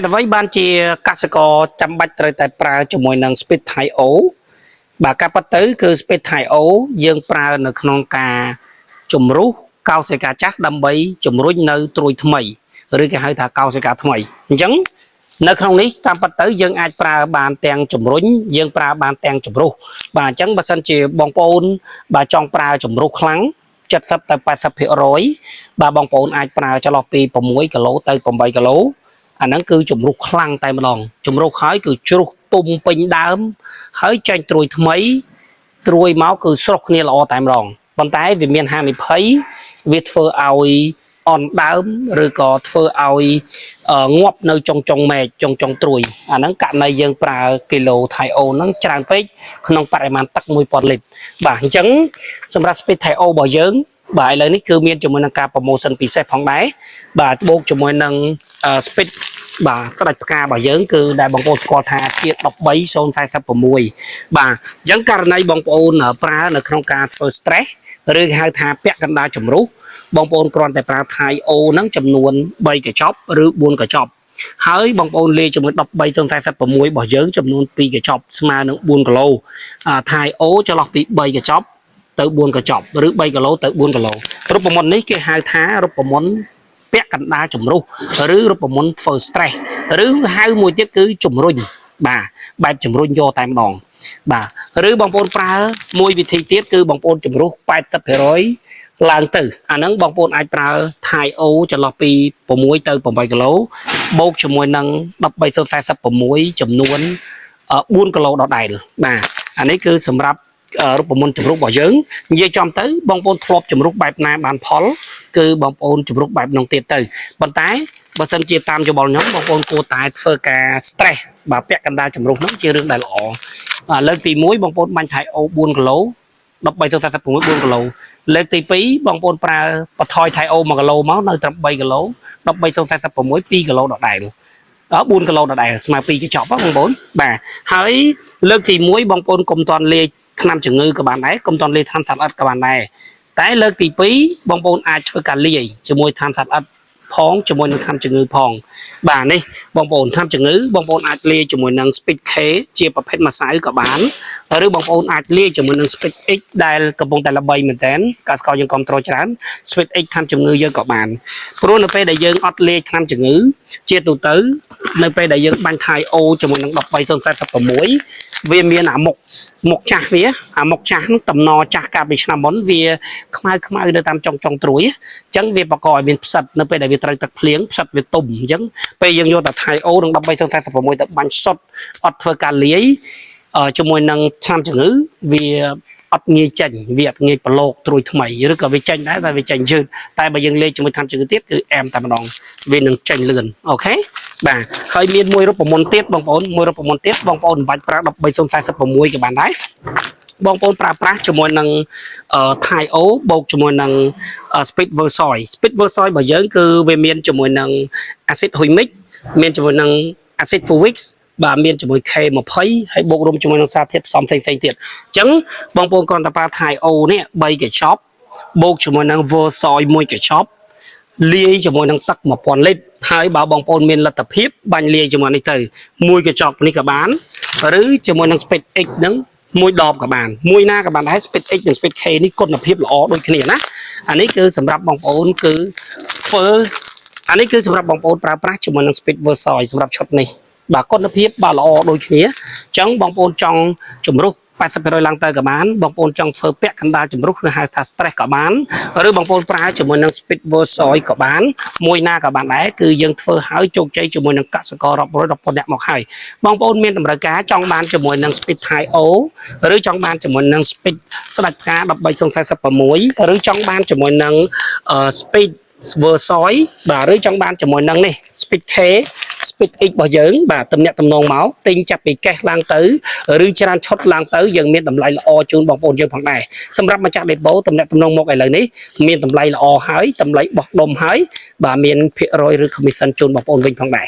អ្វីបានជាកសិករចាំបាច់ត្រូវតែប្រើជាមួយនឹង Speed Thai O បាទការប៉ັດទៅគឺ Speed Thai O យើងប្រើនៅក្នុងការជំរុះកោសិកាចាស់ដើម្បីជំរុញនៅត្រួយថ្មីឬគេហៅថាកោសិកាថ្មីអញ្ចឹងនៅក្នុងនេះតាមប៉ັດទៅយើងអាចប្រើបានទាំងជំរុញយើងប្រើបានទាំងជំរុះបាទអញ្ចឹងបើសិនជាបងប្អូនបាទចង់ប្រើជំរុះខ្លាំង70ទៅ80% បាទបងប្អូនអាចប្រើចន្លោះពី6គីឡូទៅ8គីឡូអាហ្នឹងគឺជំរុះខ្លាំងតែម្ដងជំរុះហើយគឺជ្រុះទុំពេញដើមហើយចេញត្រួយថ្មីត្រួយមកគឺស្រស់គ្នាល្អតែម្ដងប៉ុន្តែវាមានហានិភ័យវាធ្វើឲ្យអន់ដើមឬក៏ធ្វើឲ្យងាប់នៅចុងមែកចុងត្រួយអាហ្នឹងករណីយើងប្រើគីឡូ Thai O ហ្នឹងច្រើនពេកក្នុងបរិមាណទឹក 1000 លីត្របាទអញ្ចឹងសម្រាប់ Speed Thai O របស់យើងបាទឥឡូវនេះគឺមានជាមួយនឹងការប្រម៉ូសិនពិសេសផងដែរបាទបូកជាមួយនឹង Speed បាទផ្ដាច់ផ្ការបស់យើងគឺដែលបងប្អូនស្គាល់ថាជា13046បាទអញ្ចឹងករណីបងប្អូនប្រើនៅក្នុងការធ្វើ stress ឬហៅថាពាក់កណ្ដាលជំរុះបងប្អូនគ្រាន់តែប្រើ Thai O ហ្នឹងចំនួន3កញ្ចប់ឬ4កញ្ចប់ហើយបងប្អូនលាយជាមួយ13046របស់យើងចំនួន2កញ្ចប់ស្មើនឹង4គីឡូ Thai O ចន្លោះពី3កញ្ចប់ទៅ4កញ្ចប់ឬ3គីឡូទៅ4គីឡូរូបមន្តនេះគេហៅថារូបមន្តពាក់កណ្ដាលជំរុះឬរូបមន្តធ្វើ stress ឬហៅមួយទៀតគឺជំរុញបាទបែបជំរុញយកតែម្ដងបាទឬបងប្អូនប្រើមួយវិធីទៀតគឺបងប្អូនជំរុះ80% ឡើងទៅអាហ្នឹងបងប្អូនអាចប្រើ Thai O ចន្លោះពី6ទៅ8គីឡូបូកជាមួយនឹង13046ចំនួន4គីឡូដដែលបាទអានេះគឺសម្រាប់រូបមន្តជំរុះរបស់យើងនិយាយចំទៅបងប្អូនធ្លាប់ជំរុះបែបណាបានផលគឺបងប្អូនជំរុះបែបនោះទៀតទៅប៉ុន្តែបើសិនជាតាមយោបល់ខ្ញុំបងប្អូនគួរតែធ្វើការ stress បាទពាក់កណ្ដាលជំរុះនោះជារឿងដែលល្អលើកទី1បងប្អូនបាញ់ Thai O 4គីឡូ13046 4គីឡូលើកទី2បងប្អូនប្រើបន្ថយ Thai O 1គីឡូមកនៅត្រឹម3គីឡូ13046 2គីឡូដដែល4គីឡូដដែលស្មើ2កញ្ចប់បងប្អូនបាទហើយលើកទី1បងប្អូនកុំតន់លាយថ្នាំជំងឺក៏បានដែរកុំតន់លាយថ្នាំសត្វល្អិតក៏បានដែរតែលើកទី2បងប្អូនអាចធ្វើការលាយជាមួយថ្នាំសត្វល្អិតផងជាមួយនឹងថ្នាំជំងឺផងបាទនេះបងប្អូនថ្នាំជំងឺបងប្អូនអាចលាយជាមួយនឹង Speed K ជាប្រភេទម្សៅក៏បានឬបងប្អូនអាចលាយជាមួយនឹង Speed X ដែលកំពុងតែល្បីមែនតើកសិករយើងគ្រប់គ្រងច្រើន Speed X ថ្នាំជំងឺយើងក៏បានព្រោះនៅពេលដែលយើងអត់លាយថ្នាំជំងឺជាទូទៅនៅពេលដែលយើងបាញ់ Thai O ជាមួយនឹង13046វាមានអាមុខចាស់វាអាមុខចាស់ហ្នឹងតំណចាស់កាលពីឆ្នាំមុនវាខ្មៅនៅតាមចុងត្រួយអញ្ចឹងវាបង្កឲ្យមានផ្សិតនៅពេលដែលវាត្រូវទឹកភ្លៀងផ្សិតវាទុំអញ្ចឹងពេលយើងយកតែ Thai O នឹង13046ទៅបាញ់សុទ្ធអត់ធ្វើការលាយជាមួយនឹងថ្នាំជំងឺវាអត់ងាយចេញវាអត់ងាយប្រឡូកត្រួយថ្មីឬក៏វាចេញដែរតែវាចេញយឺតតែបើយើងលាយជាមួយថ្នាំជំងឺទៀតគឺអែមតែម្ដងវានឹងចេញលឿនអូខេបាទហើយមានមួយរូបមន្តទៀតបងប្អូនមួយរូបមន្តទៀតបងប្អូនមិនបាច់ប្រើ13046ក៏បានដែរបងប្អូនប្រើប្រាស់ជាមួយនឹង Thai O បូកជាមួយនឹង Speed Versoy Speed Versoy របស់យើងគឺវាមានជាមួយនឹង acid humic មានជាមួយនឹង acid fulvic បាទមានជាមួយ K20 ហើយបូករួមជាមួយនឹងសារធាតុផ្សំផ្សេងៗទៀតអញ្ចឹងបងប្អូនគ្រាន់តែប្រើ Thai O នេះ3កញ្ចប់បូកជាមួយនឹង Versoy 1កញ្ចប់លាយជាមួយនឹងទឹក1000លីត្រហើយបើបងប្អូនមានលទ្ធភាពបាញ់លាយជាមួយនេះទៅមួយកញ្ចប់នេះក៏បានឬជាមួយនឹង Speed X ហ្នឹងមួយដបក៏បានមួយណាក៏បានដែរ Speed X និង Speed K នេះគុណភាពល្អដូចគ្នាណាអានេះគឺសម្រាប់បងប្អូនគឺធ្វើអានេះគឺសម្រាប់បងប្អូនប្រើប្រាស់ជាមួយនឹង Speed Versoy សម្រាប់ឈុតនេះបាទគុណភាពបាទល្អដូចគ្នាអញ្ចឹងបងប្អូនចង់ជំរុះ80% ឡើងទៅក៏បានបងប្អូនចង់ធ្វើពាក់កណ្ដាលជំរុះឬហៅថា stress ក៏បានឬបងប្អូនប្រើជាមួយនឹង Speed Versoy ក៏បានមួយណាក៏បានដែរគឺយើងធ្វើឲ្យជោគជ័យជាមួយនឹងកសិកររាប់រយរាប់ពាន់អ្នកមកហើយបងប្អូនមានតម្រូវការចង់បានជាមួយនឹង Speed Thai O ឬចង់បានជាមួយនឹង Speed ស្ដេចផ្កា13046ឬចង់បានជាមួយនឹង Speed Versoy បាទឬចង់បានជាមួយនឹងនេះ Speed K Speed X របស់យើងបាទតំណាក់តំណងមកទិញចាប់ពីកេះឡើងទៅឬច្រើនឈុតឡើងទៅយើងមានតម្លៃល្អជូនបងប្អូនយើងផងដែរសម្រាប់ម្ចាស់ដេប៉ូតំណាក់តំណងមកឥឡូវនេះមានតម្លៃល្អហើយតម្លៃបោះដុំហើយបាទមានភាគរយឬ commission ជូនបងប្អូនវិញផងដែរ